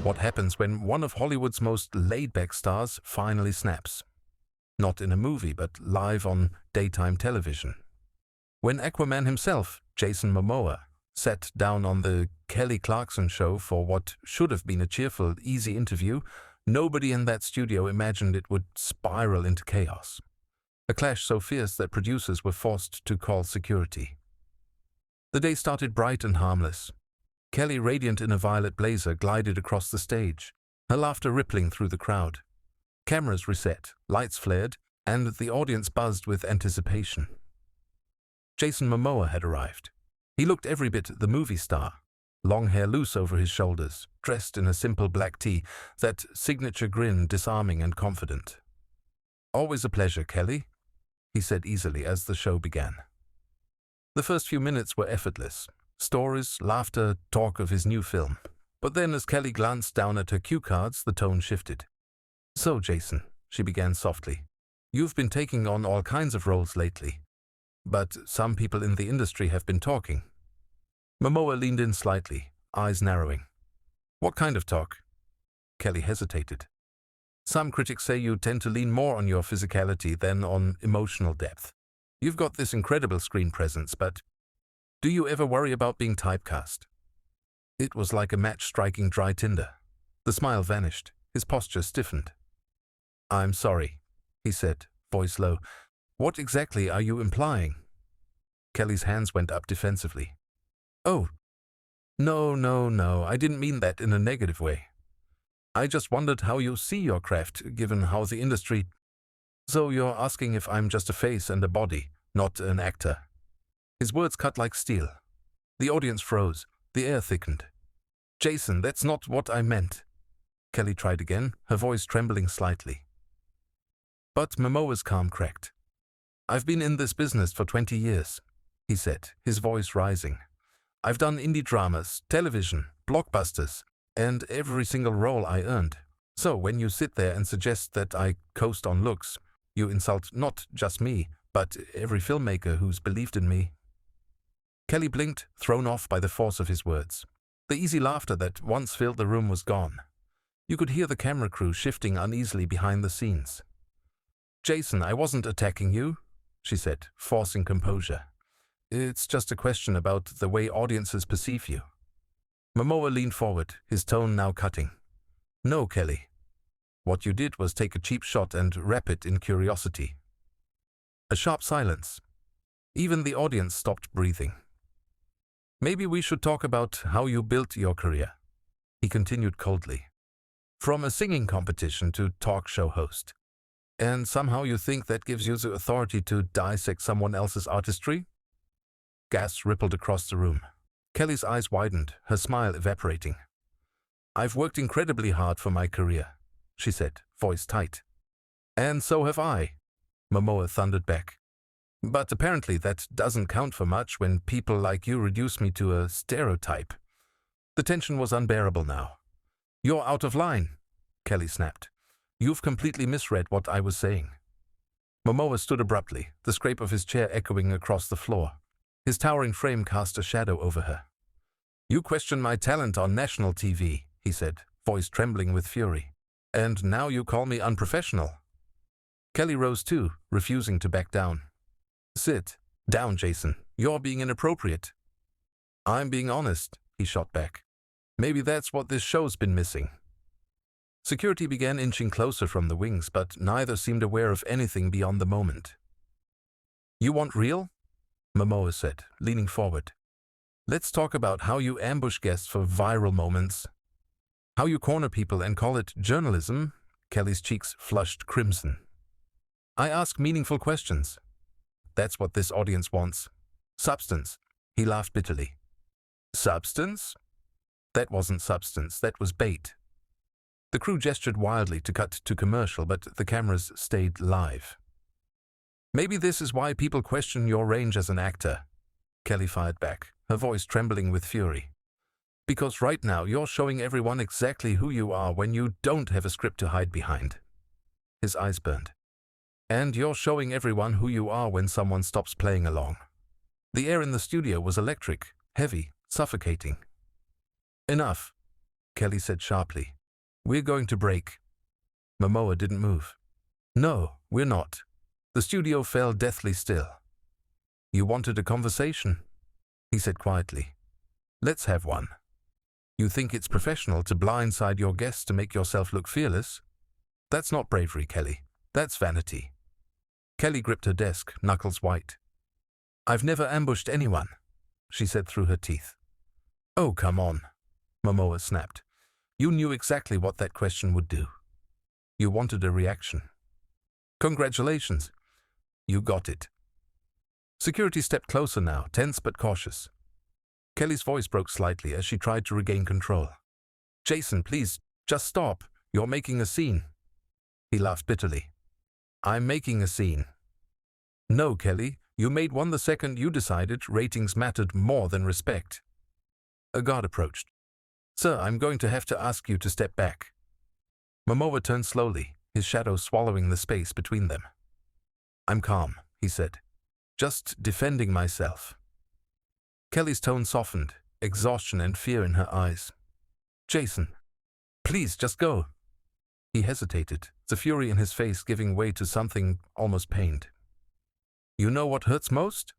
What happens when one of Hollywood's most laid-back stars finally snaps? Not in a movie, but live on daytime television. When Aquaman himself, Jason Momoa, sat down on the Kelly Clarkson Show for what should have been a cheerful, easy interview, nobody in that studio imagined it would spiral into chaos. A clash so fierce that producers were forced to call security. The day started bright and harmless. Kelly, radiant in a violet blazer, glided across the stage, her laughter rippling through the crowd. Cameras reset, lights flared, and the audience buzzed with anticipation. Jason Momoa had arrived. He looked every bit the movie star, long hair loose over his shoulders, dressed in a simple black tee, that signature grin disarming and confident. "Always a pleasure, Kelly," he said easily as the show began. The first few minutes were effortless. Stories, laughter, talk of his new film. But then as Kelly glanced down at her cue cards, the tone shifted. "So, Jason," she began softly, "you've been taking on all kinds of roles lately. But some people in the industry have been talking." Momoa leaned in slightly, eyes narrowing. "What kind of talk?" Kelly hesitated. "Some critics say you tend to lean more on your physicality than on emotional depth. You've got this incredible screen presence, but do you ever worry about being typecast?" It was like a match striking dry tinder. The smile vanished, his posture stiffened. "I'm sorry," he said, voice low. "What exactly are you implying?" Kelly's hands went up defensively. "Oh, no, I didn't mean that in a negative way. I just wondered how you see your craft, given how the industry... So you're asking if I'm just a face and a body, not an actor." His words cut like steel. The audience froze. The air thickened. "Jason, that's not what I meant." Kelly tried again, her voice trembling slightly. But Momoa's calm cracked. "I've been in this business for 20 years, he said, his voice rising. "I've done indie dramas, television, blockbusters, and every single role I earned. So when you sit there and suggest that I coast on looks, you insult not just me, but every filmmaker who's believed in me." Kelly blinked, thrown off by the force of his words. The easy laughter that once filled the room was gone. You could hear the camera crew shifting uneasily behind the scenes. "Jason, I wasn't attacking you," she said, forcing composure. "It's just a question about the way audiences perceive you." Momoa leaned forward, his tone now cutting. "No, Kelly. What you did was take a cheap shot and wrap it in curiosity." A sharp silence. Even the audience stopped breathing. "Maybe we should talk about how you built your career," he continued coldly. "From a singing competition to talk show host. And somehow you think that gives you the authority to dissect someone else's artistry?" Gas rippled across the room. Kelly's eyes widened, her smile evaporating. "I've worked incredibly hard for my career," she said, voice tight. "And so have I," Momoa thundered back. "But apparently that doesn't count for much when people like you reduce me to a stereotype." The tension was unbearable now. "You're out of line," Kelly snapped. "You've completely misread what I was saying." Momoa stood abruptly, the scrape of his chair echoing across the floor. His towering frame cast a shadow over her. "You question my talent on national TV," he said, voice trembling with fury. "And now you call me unprofessional." Kelly rose too, refusing to back down. "Sit down, Jason. You're being inappropriate." "I'm being honest," he shot back. "Maybe that's what this show's been missing." Security began inching closer from the wings, but neither seemed aware of anything beyond the moment. "You want real?" Momoa said, leaning forward. "Let's talk about how you ambush guests for viral moments. How you corner people and call it journalism." Kelly's cheeks flushed crimson. "I ask meaningful questions. That's what this audience wants. Substance." He laughed bitterly. "Substance?" "That wasn't substance, that was bait." The crew gestured wildly to cut to commercial, but the cameras stayed live. "Maybe this is why people question your range as an actor," Kelly fired back, her voice trembling with fury. "Because right now you're showing everyone exactly who you are when you don't have a script to hide behind." His eyes burned. "And you're showing everyone who you are when someone stops playing along." The air in the studio was electric, heavy, suffocating. "Enough." Kelly said sharply. "We're going to break." Momoa didn't move. "No, we're not." The studio fell deathly still. "You wanted a conversation?" he said quietly. "Let's have one. You think it's professional to blindside your guests to make yourself look fearless? That's not bravery, Kelly. That's vanity." Kelly gripped her desk, knuckles white. "I've never ambushed anyone," she said through her teeth. "Oh, come on," Momoa snapped. "You knew exactly what that question would do. You wanted a reaction. Congratulations. You got it." Security stepped closer now, tense but cautious. Kelly's voice broke slightly as she tried to regain control. "Jason, please, just stop. You're making a scene." He laughed bitterly. "I'm making a scene." "No, Kelly, you made one the second you decided ratings mattered more than respect." A guard approached. "Sir, I'm going to have to ask you to step back." Momoa turned slowly, his shadow swallowing the space between them. "I'm calm," he said. "Just defending myself." Kelly's tone softened, exhaustion and fear in her eyes. "Jason, please just go." He hesitated, the fury in his face giving way to something almost pained. "You know what hurts most?"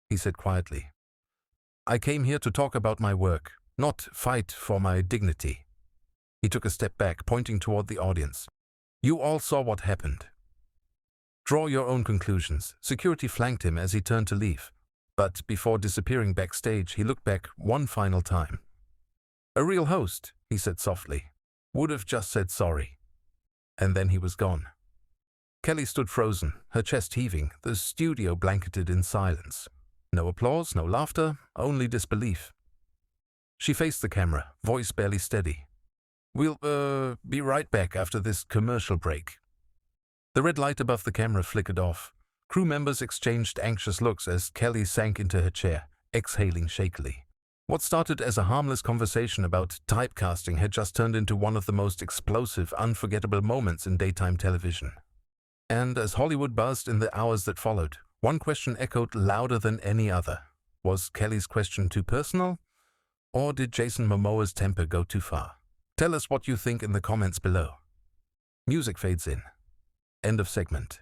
he said quietly. "I came here to talk about my work, not fight for my dignity." He took a step back, pointing toward the audience. "You all saw what happened. Draw your own conclusions." Security flanked him as he turned to leave. But before disappearing backstage, he looked back one final time. "A real host," he said softly, "would have just said sorry." And then he was gone. Kelly stood frozen, her chest heaving, the studio blanketed in silence. No applause, no laughter, only disbelief. She faced the camera, voice barely steady. "We'll, be right back after this commercial break." The red light above the camera flickered off. Crew members exchanged anxious looks as Kelly sank into her chair, exhaling shakily. What started as a harmless conversation about typecasting had just turned into one of the most explosive, unforgettable moments in daytime television. And as Hollywood buzzed in the hours that followed, one question echoed louder than any other. Was Kelly's question too personal? Or did Jason Momoa's temper go too far? Tell us what you think in the comments below. Music fades in. End of segment.